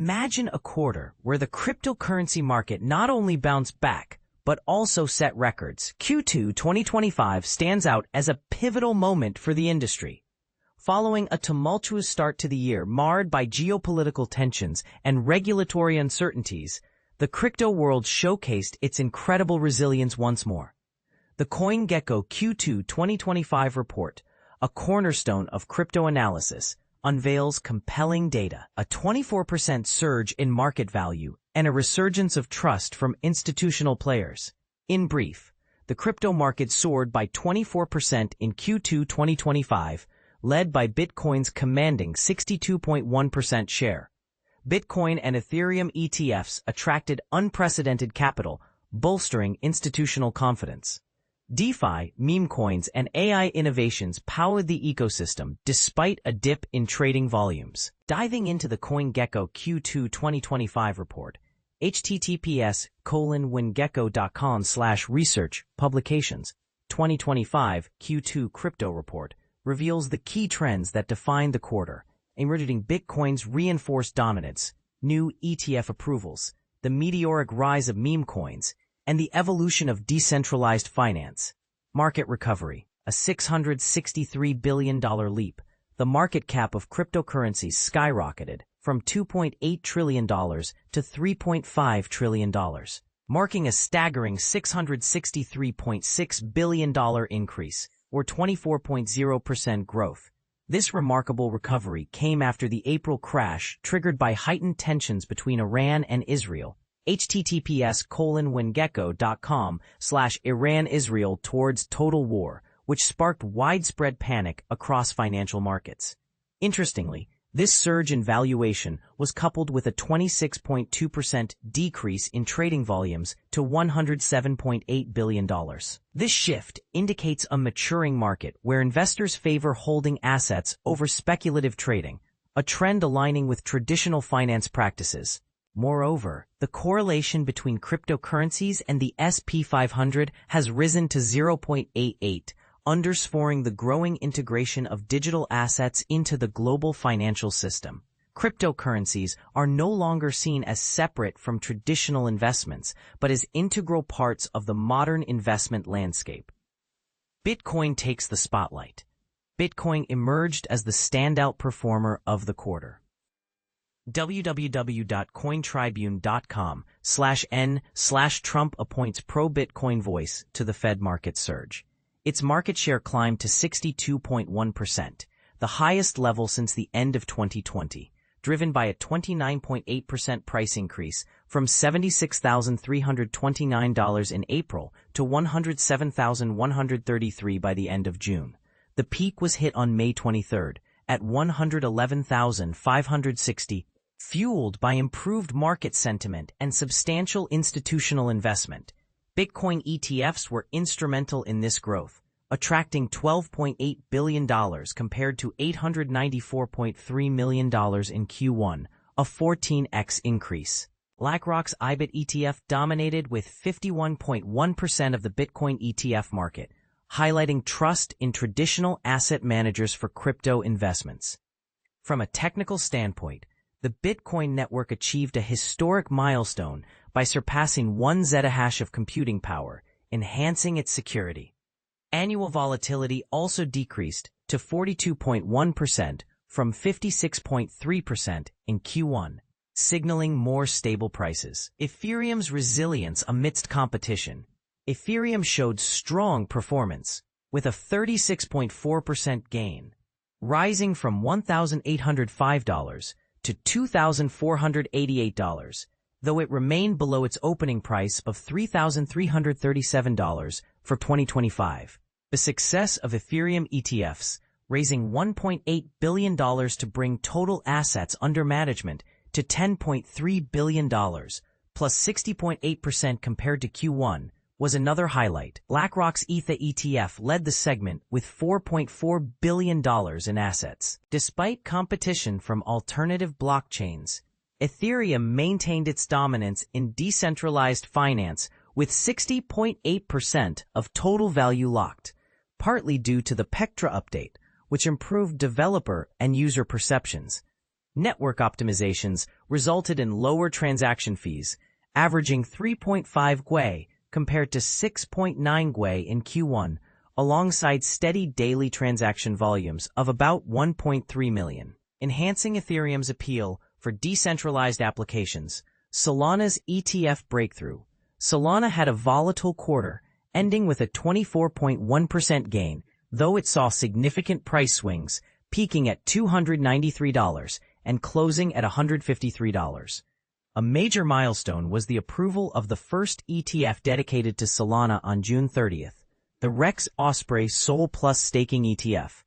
Imagine a quarter where the cryptocurrency market not only bounced back, but also set records. Q2 2025 stands out as a pivotal moment for the industry. Following a tumultuous start to the year marred by geopolitical tensions and regulatory uncertainties, the crypto world showcased its incredible resilience once more. The CoinGecko Q2 2025 report, a cornerstone of crypto analysis, unveils compelling data, a 24% surge in market value, and a resurgence of trust from institutional players. In brief, the crypto market soared by 24% in Q2 2025, led by Bitcoin's commanding 62.1% share. Bitcoin and Ethereum ETFs attracted unprecedented capital, bolstering institutional confidence. DeFi, memecoins, and AI innovations powered the ecosystem despite a dip in trading volumes. Diving into the CoinGecko Q2 2025 report, https://wingecko.com/research publications 2025 Q2 crypto report reveals the key trends that define the quarter, including Bitcoin's reinforced dominance, new ETF approvals, the meteoric rise of meme coins, and the evolution of decentralized finance. Market recovery, a $663 billion leap. The market cap of cryptocurrencies skyrocketed from $2.8 trillion to $3.5 trillion, marking a staggering $663.6 billion increase, or 24.0% growth. This remarkable recovery came after the April crash triggered by heightened tensions between Iran and Israel. https://wingecko.com/Iran-Israel towards total war, which sparked widespread panic across financial markets. Interestingly, this surge in valuation was coupled with a 26.2% decrease in trading volumes to $107.8 billion. This shift indicates a maturing market where investors favor holding assets over speculative trading, a trend aligning with traditional finance practices. Moreover, the correlation between cryptocurrencies and the S&P 500 has risen to 0.88, underscoring the growing integration of digital assets into the global financial system. Cryptocurrencies are no longer seen as separate from traditional investments, but as integral parts of the modern investment landscape. Bitcoin takes the spotlight. Bitcoin emerged as the standout performer of the quarter. www.cointribune.com/n/Trump appoints pro-Bitcoin voice to the Fed market surge. Its market share climbed to 62.1%, the highest level since the end of 2020, driven by a 29.8% price increase from $76,329 in April to $107,133 by the end of June. The peak was hit on May 23 at $111,560, fueled by improved market sentiment and substantial institutional investment. Bitcoin ETFs were instrumental in this growth, attracting $12.8 billion compared to $894.3 million in Q1, a 14x increase. BlackRock's IBIT ETF dominated with 51.1% of the Bitcoin ETF market, highlighting trust in traditional asset managers for crypto investments. From a technical standpoint, the Bitcoin network achieved a historic milestone by surpassing 1 zettahash of computing power, enhancing its security. Annual volatility also decreased to 42.1% from 56.3% in Q1, signaling more stable prices. Ethereum's resilience amidst competition. Ethereum showed strong performance, with a 36.4% gain, rising from $1,805 to $2,488, though it remained below its opening price of $3,337 for 2025. The success of Ethereum ETFs, raising $1.8 billion to bring total assets under management to $10.3 billion, plus 60.8% compared to Q1, was another highlight. BlackRock's Ether ETF led the segment with $4.4 billion in assets. Despite competition from alternative blockchains, Ethereum maintained its dominance in decentralized finance with 60.8% of total value locked, partly due to the Pectra update, which improved developer and user perceptions. Network optimizations resulted in lower transaction fees, averaging 3.5 GUI compared to 6.9 GUI in Q1, alongside steady daily transaction volumes of about 1.3 million. Enhancing Ethereum's appeal for decentralized applications, Solana's ETF breakthrough. Solana had a volatile quarter, ending with a 24.1% gain, though it saw significant price swings, peaking at $293 and closing at $153. A major milestone was the approval of the first ETF dedicated to Solana on June 30th, the Rex Osprey Sol Plus Staking ETF.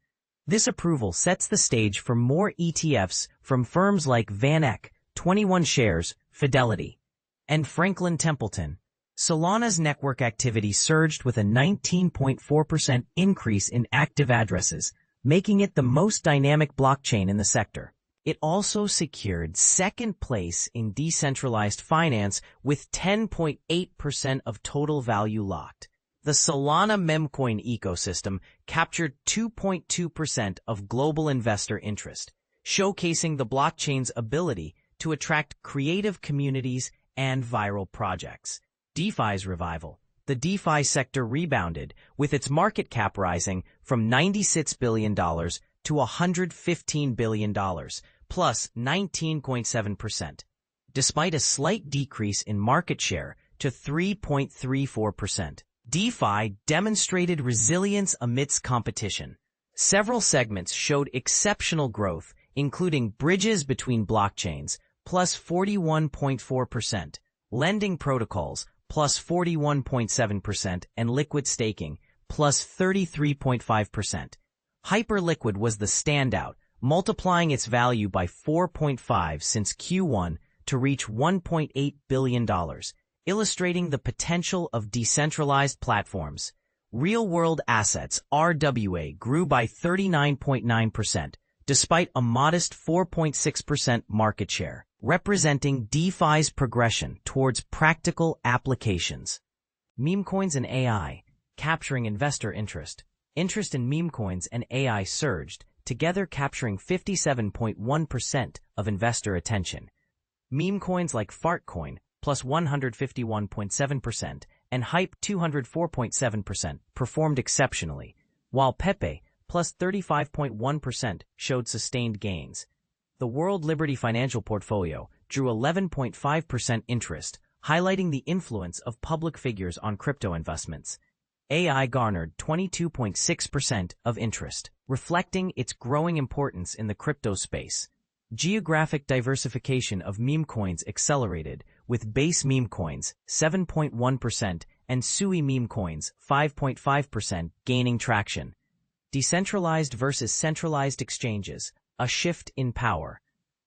This approval sets the stage for more ETFs from firms like VanEck, 21 Shares, Fidelity, and Franklin Templeton. Solana's network activity surged with a 19.4% increase in active addresses, making it the most dynamic blockchain in the sector. It also secured second place in decentralized finance with 10.8% of total value locked. The Solana memecoin ecosystem captured 2.2% of global investor interest, showcasing the blockchain's ability to attract creative communities and viral projects. DeFi's revival. The DeFi sector rebounded, with its market cap rising from $96 billion to $115 billion, plus 19.7%, despite a slight decrease in market share to 3.34%. DeFi demonstrated resilience amidst competition. Several segments showed exceptional growth, including bridges between blockchains, plus 41.4%, lending protocols, plus 41.7%, and liquid staking, plus 33.5%. Hyperliquid was the standout, multiplying its value by 4.5 since Q1 to reach $1.8 billion, illustrating the potential of decentralized platforms. Real-world assets (RWA) grew by 39.9%, despite a modest 4.6% market share, representing DeFi's progression towards practical applications. Memecoins and AI, capturing investor interest. Interest in memecoins and AI surged, together capturing 57.1% of investor attention. Memecoins like Fartcoin, plus 151.7%, and Hype 204.7% performed exceptionally, while Pepe, plus 35.1%, showed sustained gains. The World Liberty Financial Portfolio drew 11.5% interest, highlighting the influence of public figures on crypto investments. AI garnered 22.6% of interest, reflecting its growing importance in the crypto space. Geographic diversification of memecoins accelerated, with base memecoins 7.1% and Sui memecoins 5.5% gaining traction. Decentralized versus centralized exchanges, a shift in power.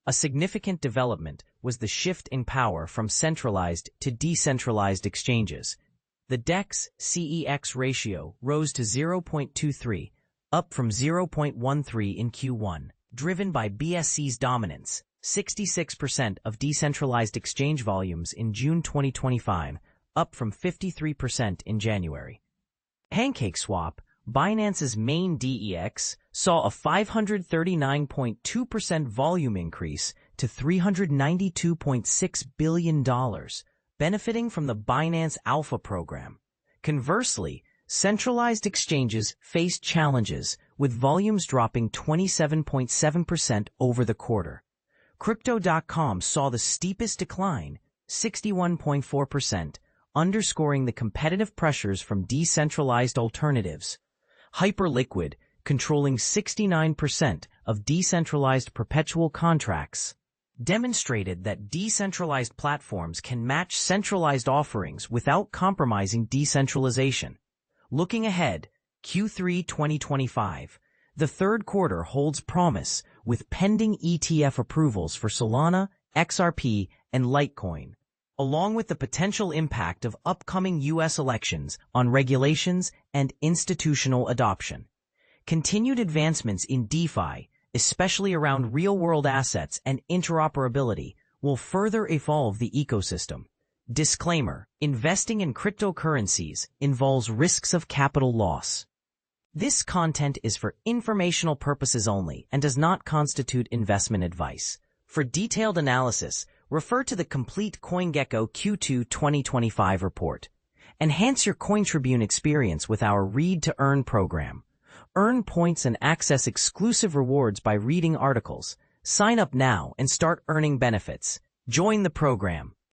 A significant development was the shift in power from centralized to decentralized exchanges. The DEX-CEX ratio rose to 0.23, up from 0.13 in Q1, driven by BSC's dominance. 66% of decentralized exchange volumes in June 2025, up from 53% in January. PancakeSwap, Binance's main DEX, saw a 539.2% volume increase to $392.6 billion, benefiting from the Binance Alpha program. Conversely, centralized exchanges faced challenges, with volumes dropping 27.7% over the quarter. Crypto.com saw the steepest decline, 61.4%, underscoring the competitive pressures from decentralized alternatives. Hyperliquid, controlling 69% of decentralized perpetual contracts, demonstrated that decentralized platforms can match centralized offerings without compromising decentralization. Looking ahead, Q3 2025, the third quarter holds promise with pending ETF approvals for Solana, XRP, and Litecoin, along with the potential impact of upcoming U.S. elections on regulations and institutional adoption. Continued advancements in DeFi, especially around real-world assets and interoperability, will further evolve the ecosystem. Disclaimer: investing in cryptocurrencies involves risks of capital loss. This content is for informational purposes only and does not constitute investment advice. For detailed analysis, refer to the complete CoinGecko Q2 2025 report. Enhance your CoinTribune experience with our Read to Earn program. Earn points and access exclusive rewards by reading articles. Sign up now and start earning benefits. Join the program.